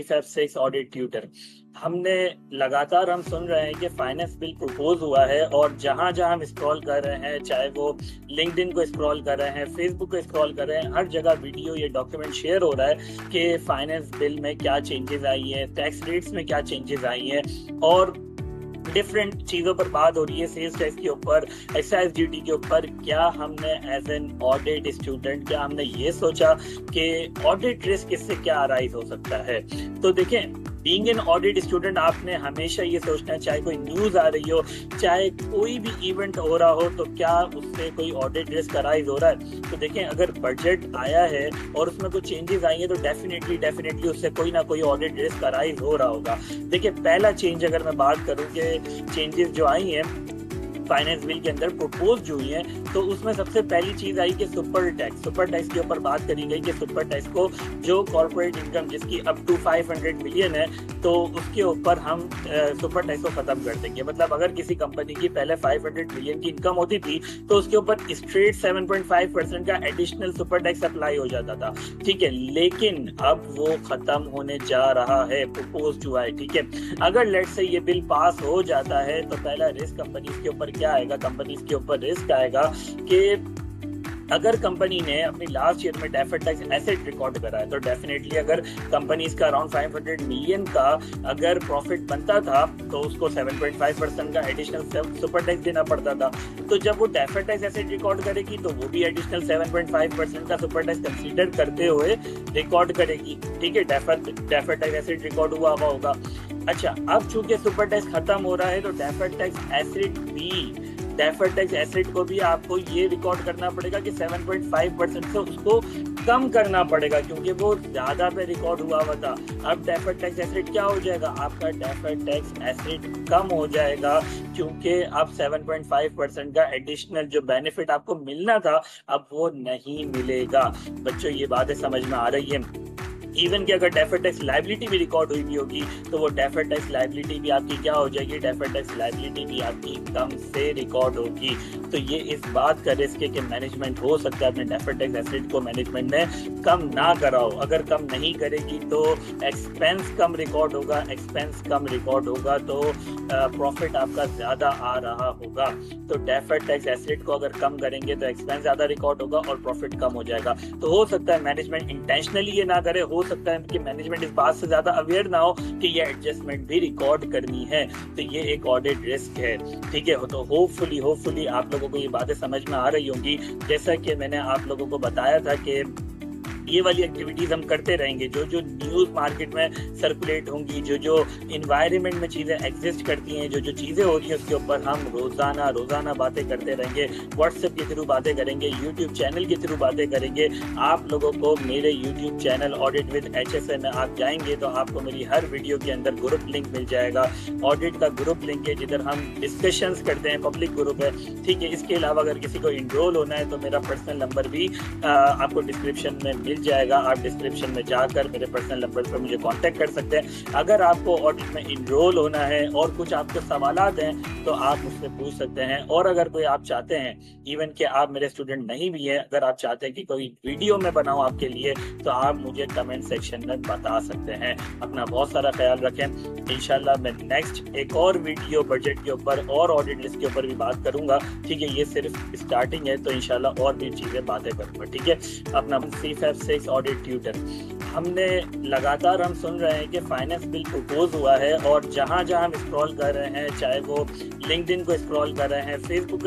C56 audit tutor. हमने लगातार हम सुन रहे हैं कि फाइनेंस बिल प्रपोज हुआ है और जहां जहां हम स्क्रॉल कर रहे हैं, चाहे वो लिंक्डइन को स्क्रॉल कर रहे हैं, फेसबुक को स्क्रॉल कर रहे हैं, हर जगह वीडियो ये डॉक्यूमेंट शेयर हो रहा है कि फाइनेंस बिल में क्या चेंजेस आई है, टैक्स रेट्स में क्या चेंजेस आई हैं और डिफरेंट चीजों पर बात हो रही है, सेल्स टैक्स के ऊपर, एक्साइज ड्यूटी के ऊपर। क्या हमने एज एन ऑडिट स्टूडेंट क्या हमने ये सोचा कि ऑडिट रिस्क इससे क्या अराइज हो सकता है? तो देखें, बीइंग एन ऑडिट स्टूडेंट आपने हमेशा ये सोचना है, चाहे कोई न्यूज आ रही हो, चाहे कोई भी इवेंट हो रहा हो, तो क्या उससे कोई ऑडिट रिस्क अराइज हो रहा है? तो देखें, अगर बजट आया है और उसमें कुछ चेंजेस आई हैं तो डेफिनेटली उससे कोई ना कोई ऑडिट रिस्क अराइज हो रहा होगा। देखिए, पहला चेंज अगर मैं बात करूं कि चेंजेस जो आई हैं फाइनेंस बिल के अंदर प्रपोज जो हुई है, तो उसमें सबसे पहली चीज आई कि सुपर टैक्स के ऊपर बात करी गई कि सुपर टैक्स को जो कॉर्पोरेट इनकम जिसकी अप टू 500 मिलियन है, तो उसके ऊपर हम सुपर टैक्स को खत्म कर देंगे। मतलब अगर किसी कंपनी की पहले 500 मिलियन की इनकम होती थी तो उसके ऊपर स्ट्रेट 7.5% का एडिशनल सुपर टैक्स अप्लाई हो जाता था, ठीक है। लेकिन अब वो खत्म होने जा रहा है, प्रपोज हुआ है, ठीक है। अगर लेट से ये बिल पास हो जाता है तो पहला रिस्क कंपनीज के ऊपर क्या आएगा? कंपनीज के ऊपर रिस्क आएगा कि अगर कंपनी ने अपनी लास्ट ईयर में डेफर्ड टैक्स एसेट रिकॉर्ड करा है, तो डेफिनेटली अगर कंपनीज का अराउंड 500 मिलियन का अगर प्रॉफिट बनता था तो उसको 7.5% का एडिशनल सुपर टैक्स देना पड़ता था। तो जब वो डेफर्ड टैक्स एसेट रिकॉर्ड करेगी तो वो भी एडिशनल 7.5% का सुपर टैक्स कंसीडर करते हुए रिकॉर्ड करेगी, ठीक है। डेफर्ड टैक्स एसेट रिकॉर्ड हुआ होगा। अच्छा, अब चूंकि सुपर टैक्स खत्म हो रहा है तो डेफर्ड टैक्स एसेट को भी आपको ये रिकॉर्ड करना पड़ेगा कि 7.5% से उसको कम करना पड़ेगा, क्योंकि वो ज्यादा पे रिकॉर्ड हुआ था। अब डेफर्ड टैक्स एसेट क्या हो जाएगा? आपका डेफर्ड टैक्स एसेट कम हो जाएगा, क्योंकि अब 7.5% का एडिशनल जो बेनिफिट आपको मिलना था अब वो नहीं मिलेगा। बच्चों, ये बातें समझ में आ रही है? इवन कि अगर डेफर्ड टैक्स लायबिलिटी भी रिकॉर्ड हुई भी होगी तो वो डेफर्ड टैक्स लायबिलिटी भी आपकी क्या हो जाएगी? डेफर्ड टैक्स लायबिलिटी भी आपकी कम से रिकॉर्ड होगी। तो ये इस बात का रिस्क है कि मैनेजमेंट हो सकता है अपने डेफर्ड टैक्स एसेट को मैनेजमेंट में कम ना कराओ। अगर कम नहीं करेगी तो एक्सपेंस कम रिकॉर्ड होगा तो प्रॉफिट आपका ज्यादा आ रहा होगा। तो डेफर्ड टैक्स एसेट को अगर कम करेंगे तो एक्सपेंस ज्यादा रिकॉर्ड होगा और प्रॉफिट कम हो जाएगा। तो हो सकता है मैनेजमेंट इंटेंशनली ये ना करे, हो सकता है कि मैनेजमेंट इस बात से ज्यादा अवेयर ना हो कि ये एडजस्टमेंट भी रिकॉर्ड करनी है। तो ये एक ऑडिट रिस्क है, ठीक है। तो होपफुली आप लोगों को ये बातें समझ में आ रही होंगी। जैसा कि मैंने आप लोगों को बताया था कि ये वाली एक्टिविटीज हम करते रहेंगे, जो न्यूज मार्केट में सर्कुलेट होंगी, जो इन्वायरमेंट में चीजें एग्जिस्ट करती हैं, जो चीजें हो रही हैं उसके ऊपर हम रोजाना बातें करते रहेंगे। व्हाट्सएप के थ्रू बातें करेंगे, यूट्यूब चैनल के थ्रू बातें करेंगे। आप लोगों को मेरे YouTube channel audit with HSA में आप जाएंगे तो आपको मेरी हर वीडियो के अंदर ग्रुप लिंक मिल जाएगा। ऑडिट का ग्रुप लिंक है जिधर हम डिस्कशंस करते हैं, पब्लिक ग्रुप है, ठीक है। इसके अलावा अगर किसी को इनरोल होना है तो मेरा पर्सनल नंबर भी आपको डिस्क्रिप्शन में मिल जाएगा। आप डिस्क्रिप्शन में जाकर मेरे पर्सनल नंबर पर मुझे कांटेक्ट कर सकते हैं। अगर आपको ऑडिट में इनरोल होना है और कुछ आपको सवालात हैं तो आप मुझसे पूछ सकते हैं। और अगर कोई आप चाहते हैं, इवन कि आप मेरे स्टूडेंट नहीं भी हैं, अगर आप चाहते हैं कि कोई वीडियो मैं बनाऊं आपके लिए तो आप मुझे कमेंट सेक्शन में बता सकते हैं। अपना बहुत सारा ख्याल रखें। इंशाल्लाह मैं नेक्स्ट एक और वीडियो बजट के ऊपर और ऑडिट लिस्ट के ऊपर भी बात करूंगा, ठीक है। ये सिर्फ स्टार्टिंग है, तो इंशाल्लाह और भी चीजें बातें करूंगा, ठीक है। अपना C56 ऑडिट ट्यूटर। हमने लगातार हम सुन रहे हैं कि फाइनेंस बिल प्रपोज हुआ है और जहां जहां हम स्क्रॉल कर रहे हैं, चाहे वो लिंक्डइन को स्क्रॉल कर रहे हैं, फेसबुक